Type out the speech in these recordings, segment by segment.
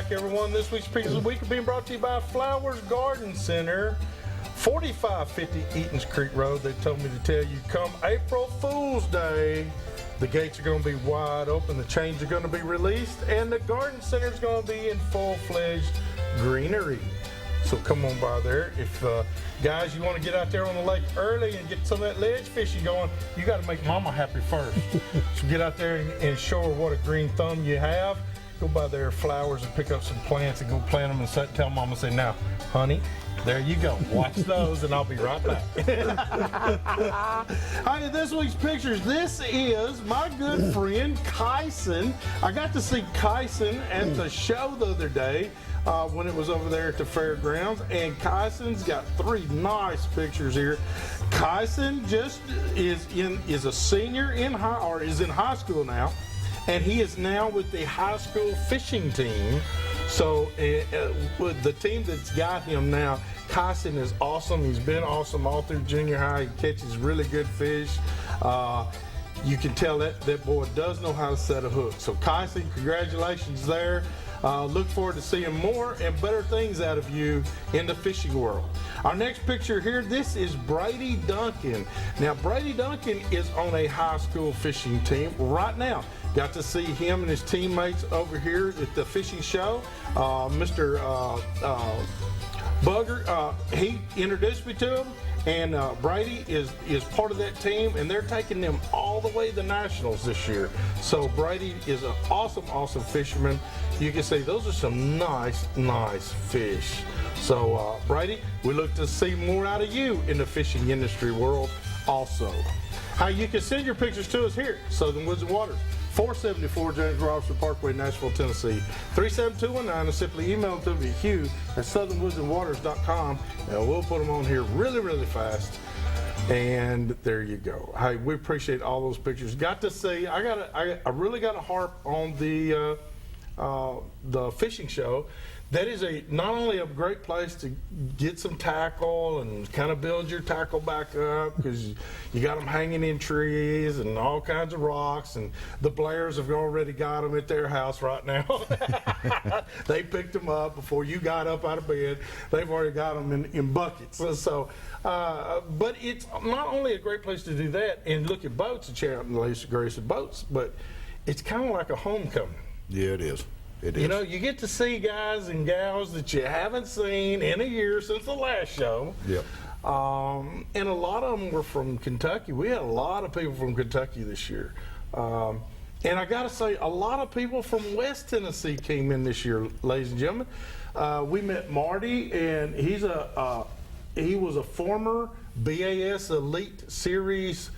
back, everyone. This week's Pictures of the Week are being brought to you by Flowers Garden Center, 4550 Eatons Creek Road. They told me to tell you, come April Fool's Day, the gates are going to be wide open, the chains are going to be released, and the garden center is going to be in full-fledged greenery. So come on by there. If guys, you want to get out there on the lake early and get some of that ledge fishing going, you got to make Mama happy first. So get out there and show her what a green thumb you have. Go by their flowers and pick up some plants and go plant them and tell Mama, say, now, honey, there you go. Watch those, and I'll be right back. Hi, this week's pictures. This is my good friend, Kyson. I got to see Kyson at the show the other day when it was over there at the fairgrounds, and Kyson's got three nice pictures here. Kyson just is a senior in high school now, and he is now with the high school fishing team. So with the team that's got him now, Kyson is awesome. He's been awesome all through junior high. He catches really good fish. You can tell that boy does know how to set a hook. So Kyson, congratulations there. Look forward to seeing more and better things out of you in the fishing world. Our next picture here, this is Brady Duncan. Now, Brady Duncan is on a high school fishing team right now. Got to see him and his teammates over here at the fishing show. Mr. Bugger, he introduced me to him. And Brady is part of that team, and they're taking them all the way to the Nationals this year. So Brady is an awesome, awesome fisherman. You can see those are some nice, nice fish. So Brady, we look to see more out of you in the fishing industry world also. How you can send your pictures to us here, Southern Woods and Waters, 474 James Robinson Parkway, Nashville, Tennessee, 37219, and simply email them to me, hugh@southernwoodsandwaters.com, and we'll put them on here really, really fast. And there you go. Hey, we appreciate all those pictures. Got to see, I really got to harp on the fishing show. That is not only a great place to get some tackle and kind of build your tackle back up, because you got them hanging in trees and all kinds of rocks, and the Blairs have already got them at their house right now. They picked them up before you got up out of bed. They've already got them in buckets. So, but it's not only a great place to do that and look at boats and check out the latest greatest of boats, but it's kind of like a homecoming. Yeah, it is. It is. You know, you get to see guys and gals that you haven't seen in a year since the last show. Yep. And a lot of them were from Kentucky. We had a lot of people from Kentucky this year. And I got to say, a lot of people from West Tennessee came in this year, ladies and gentlemen. We met Marty, and he was a former BAS Elite Series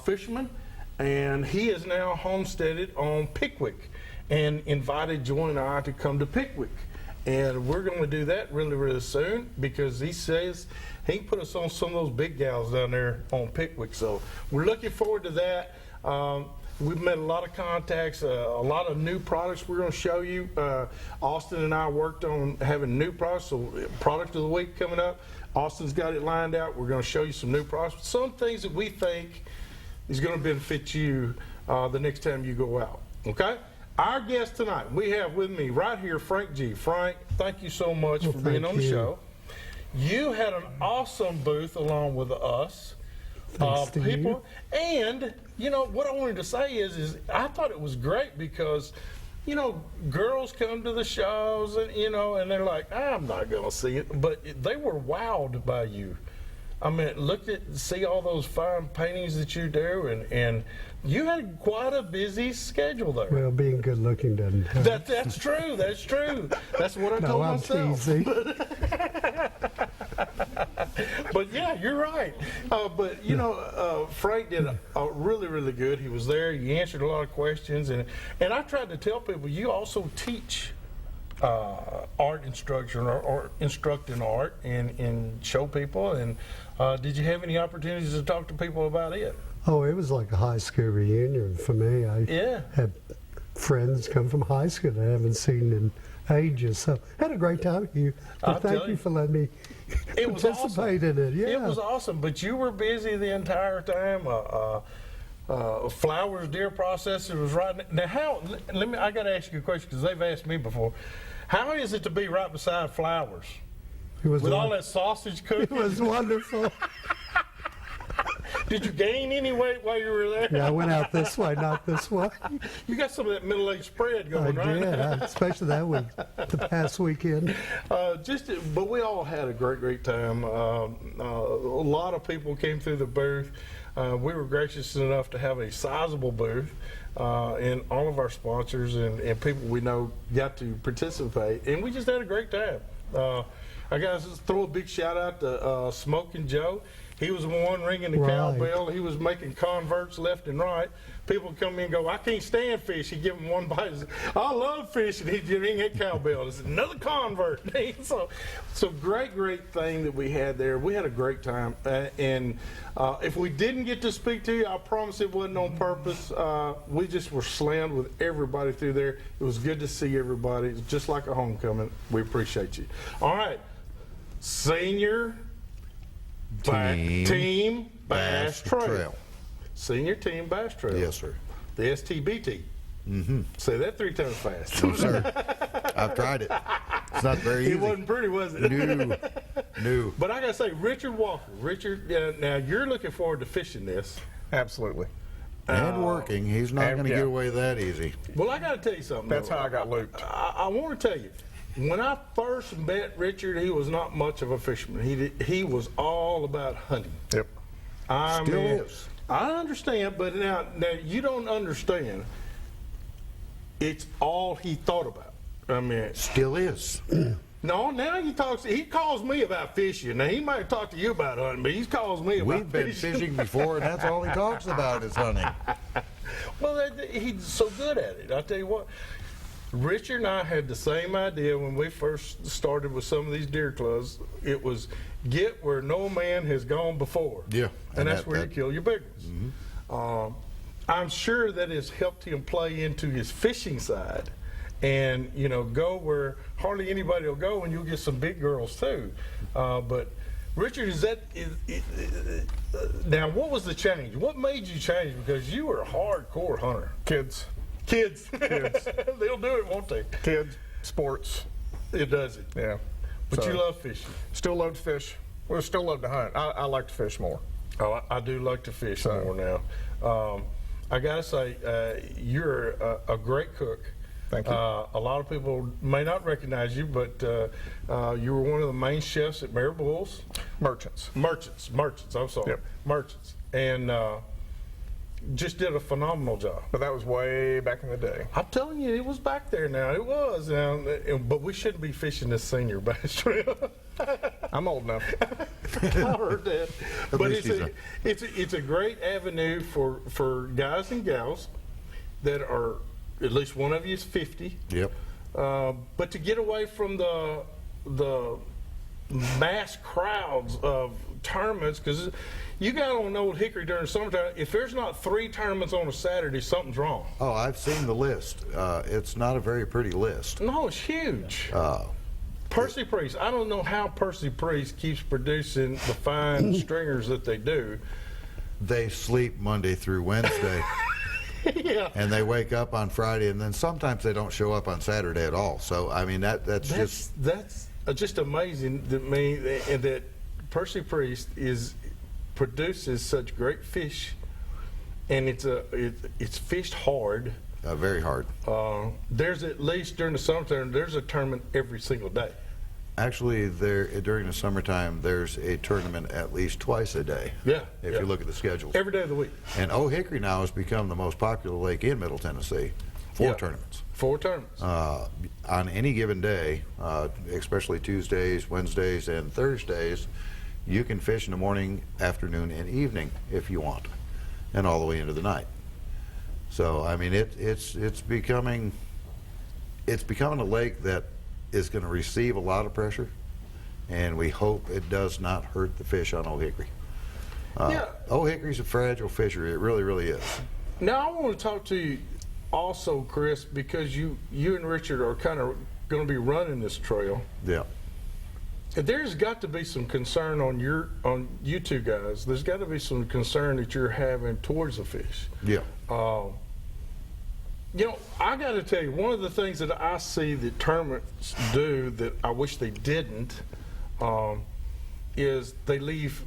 fisherman, and he is now homesteaded on Pickwick, and invited Joy and I to come to Pickwick. And we're going to do that really, really soon, because he says he can put us on some of those big gals down there on Pickwick. So we're looking forward to that. We've met a lot of contacts, a lot of new products we're going to show you. Austin and I worked on having new products, so product of the week coming up. Austin's got it lined out. We're going to show you some new products, some things that we think is going to benefit you the next time you go out, okay? Our guest tonight, we have with me right here, Frank G. Frank, thank you so much for being on the show. You had an awesome booth along with us. Thanks to people. And, you know, what I wanted to say is I thought it was great because, you know, girls come to the shows and, you know, and they're like, I'm not going to see it. But they were wowed by you. I mean, see all those fine paintings that you do, and you had quite a busy schedule there. Well, being good looking doesn't help. That's true. That's true. That's what I told myself. Teasing. But yeah, you're right. But you know, Frank did a really, really good. He was there. He answered a lot of questions, and I tried to tell people you also teach art instruction or instruct in art and show people. And did you have any opportunities to talk to people about it? Oh, it was like a high school reunion for me. I had friends come from high school that I haven't seen in ages. So had a great time with you. Thank you for letting me participate in it. Yeah. It was awesome, but you were busy the entire time. Flowers deer processor was right now. How? I got to ask you a question because they've asked me before. How is it to be right beside Flowers with all that sausage cooking? It was wonderful. Did you gain any weight while you were there? Yeah, I went out this way, not this way. You got some of that middle-aged spread going, I right? did, especially that week, the past weekend. But we all had a great time. A lot of people came through the booth. We were gracious enough to have a sizable booth, and all of our sponsors and people we know got to participate, and we just had a great time. I got to throw a big shout out to Smoking Joe. He was the one ringing the cowbell. He was making converts left and right. People come in and go, I can't stand fish. He give them one bite. He said, I love fish. And he'd ring that cowbell. It's another convert. so great thing that we had there. We had a great time. And if we didn't get to speak to you, I promise it wasn't on purpose. We just were slammed with everybody through there. It was good to see everybody. It's just like a homecoming. We appreciate you. All right. Senior Team Bass Trail. Senior Team Bass Trail. Yes, sir. The STBT. Mm-hmm. Say that 3 times fast. No, sir. I've tried it. It's not very easy. It wasn't pretty, was it? No. But I got to say, Richard Walker. Richard, now you're looking forward to fishing this. Absolutely. And working. He's not going to get away that easy. Well, I got to tell you something. That's how I got looped. I want to tell you. When I first met Richard, he was not much of a fisherman. He was all about hunting. Yep. Still is. I understand, but now you don't understand. It's all he thought about. I mean, Still is. no. Now he calls me about fishing. Now he might talk to you about hunting, but he calls me about We've been fishing. fishing before, and that's all he talks about is hunting. Well, he's so good at it. I tell you what. Richard and I had the same idea when we first started with some of these deer clubs. It was get where no man has gone before. Yeah. And that's where you kill your big ones. Mm-hmm. I'm sure that has helped him play into his fishing side and, go where hardly anybody will go, and you'll get some big girls too. But Richard, now what was the change? What made you change? Because you were a hardcore hunter. Kids. They'll do it, won't they? Kids, sports. It does it. Yeah. But So, you love fishing. Still love to fish. Well, still love to hunt. I like to fish more. Oh, I do like to fish more now. I got to say, you're a great cook. Thank you. A lot of people may not recognize you, but you were one of the main chefs at Mary Bull's. Merchants. Merchants, I'm sorry. Yep. Merchants. And just did a phenomenal job. But that was way back in the day. I'm telling you, it was back there now. It was. But we shouldn't be fishing this senior bass trail. I'm old enough. I heard that. But least it's a great avenue for guys and gals that are, at least one of you is 50. Yep. But to get away from the mass crowds of tournaments, because you got on Old Hickory during summertime, if there's not 3 tournaments on a Saturday, something's wrong. Oh, I've seen the list. It's not a very pretty list. No, it's huge. Percy Priest, I don't know how Percy Priest keeps producing the fine stringers that they do. They sleep Monday through Wednesday. Yeah. And they wake up on Friday, and then sometimes they don't show up on Saturday at all. So, I mean, that's just amazing to me that Percy Priest produces such great fish, and it's fished hard. very hard. There's at least during the summertime, there's a tournament every single day. Actually, during the summertime, there's a tournament at least twice a day. Yeah. If you look at the schedules. Every day of the week. And Old Hickory now has become the most popular lake in Middle Tennessee. 4 tournaments. 4 tournaments. On any given day, especially Tuesdays, Wednesdays, and Thursdays, you can fish in the morning, afternoon, and evening if you want, and all the way into the night. So, I mean, it's becoming a lake that is going to receive a lot of pressure, and we hope it does not hurt the fish on Old Hickory. Old Hickory's a fragile fishery. It really, really is. Now, I want to talk to you also, Chris, because you and Richard are kind of going to be running this trail. Yeah. there's got to be some concern on you two guys. There's got to be some concern that you're having towards the fish. Yeah. I got to tell you, one of the things that I see that tournaments do that I wish they didn't is they leave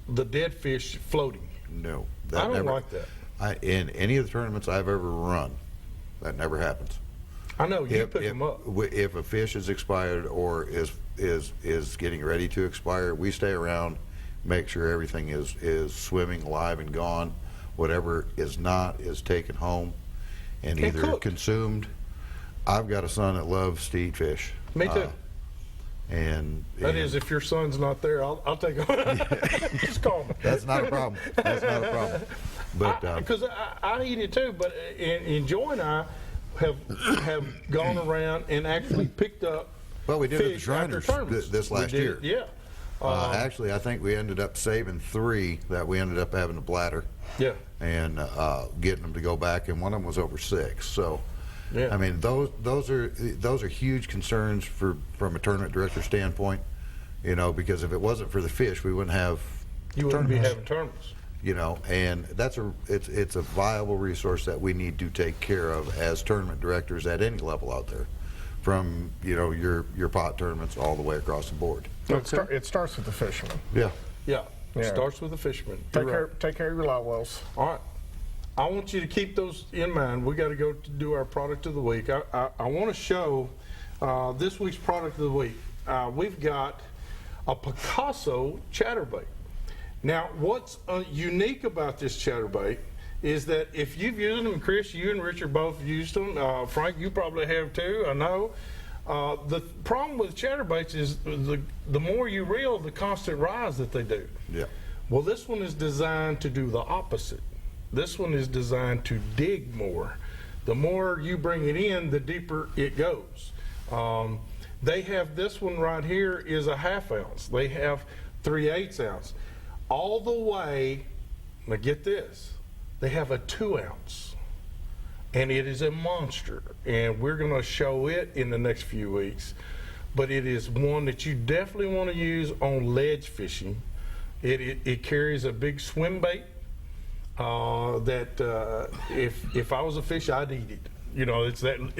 the dead fish floating. No. I don't like that. In any of the tournaments I've ever run, that never happens. I know you pick them up. If a fish is expired or is getting ready to expire, we stay around, make sure everything is swimming, alive, and gone. Whatever is not is taken home and either cooked. consumed. I've got a son that loves to eat fish. Me too. That is, if your son's not there, I'll take him. Just call me. That's not a problem. That's not a problem. But Because I eat it too, but and Joy and I have gone around and actually picked up. well, we did it at the fish after Shriners tournaments. this We last did year. it, Yeah. Actually, I think we ended up saving 3 that we ended up having to bladder Yeah. and getting them to go back, and one of them was over 6. So, Yeah. I mean, those are huge concerns from a tournament director standpoint. Because if it wasn't for the fish, we wouldn't have You wouldn't be tournaments. having tournaments. And it's a viable resource that we need to take care of as tournament directors at any level out there, from your pot tournaments all the way across the board. It starts with the fishermen. Yeah. Yeah. It Yeah. starts with the fisherman. You're right. Take care of your live wells. All right. I want you to keep those in mind. We got to go to do our product of the week. I want to show this week's product of the week. We've got a Picasso chatterbait. Now, what's unique about this chatterbait is that if you've used them, Chris, you and Richard both used them. Frank, you probably have too, I know. The problem with chatterbaits is the more you reel, the constant rise that they do. Yeah. Well, this one is designed to do the opposite. This one is designed to dig more. The more you bring it in, the deeper it goes. They have this one right here is a 1/2 ounce. They have 3/8 ounce. All the way, now get this, they have a 2 ounce. And it is a monster. And we're going to show it in the next few weeks. But it is one that you definitely want to use on ledge fishing. It carries a big swim bait that if I was a fish, I'd eat it. It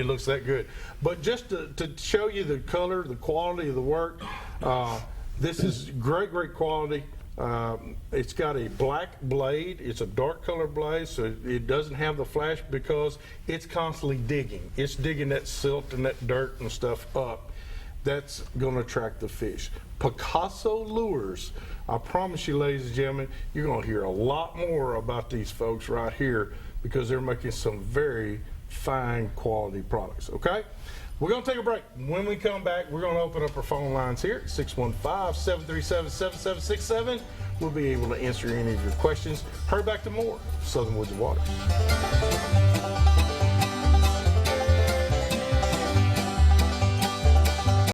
looks that good. But just to show you the color, the quality of the work, this is great quality. It's got a black blade. It's a dark color blade, so it doesn't have the flash because it's constantly digging. It's digging that silt and that dirt and stuff up. That's going to attract the fish. Picasso Lures. I promise you, ladies and gentlemen, you're going to hear a lot more about these folks right here because they're making some very fine quality products, okay? We're going to take a break. When we come back, we're going to open up our phone lines here at 615-737-7767. We'll be able to answer any of your questions. Hurry back to more Southern Woods and Waters.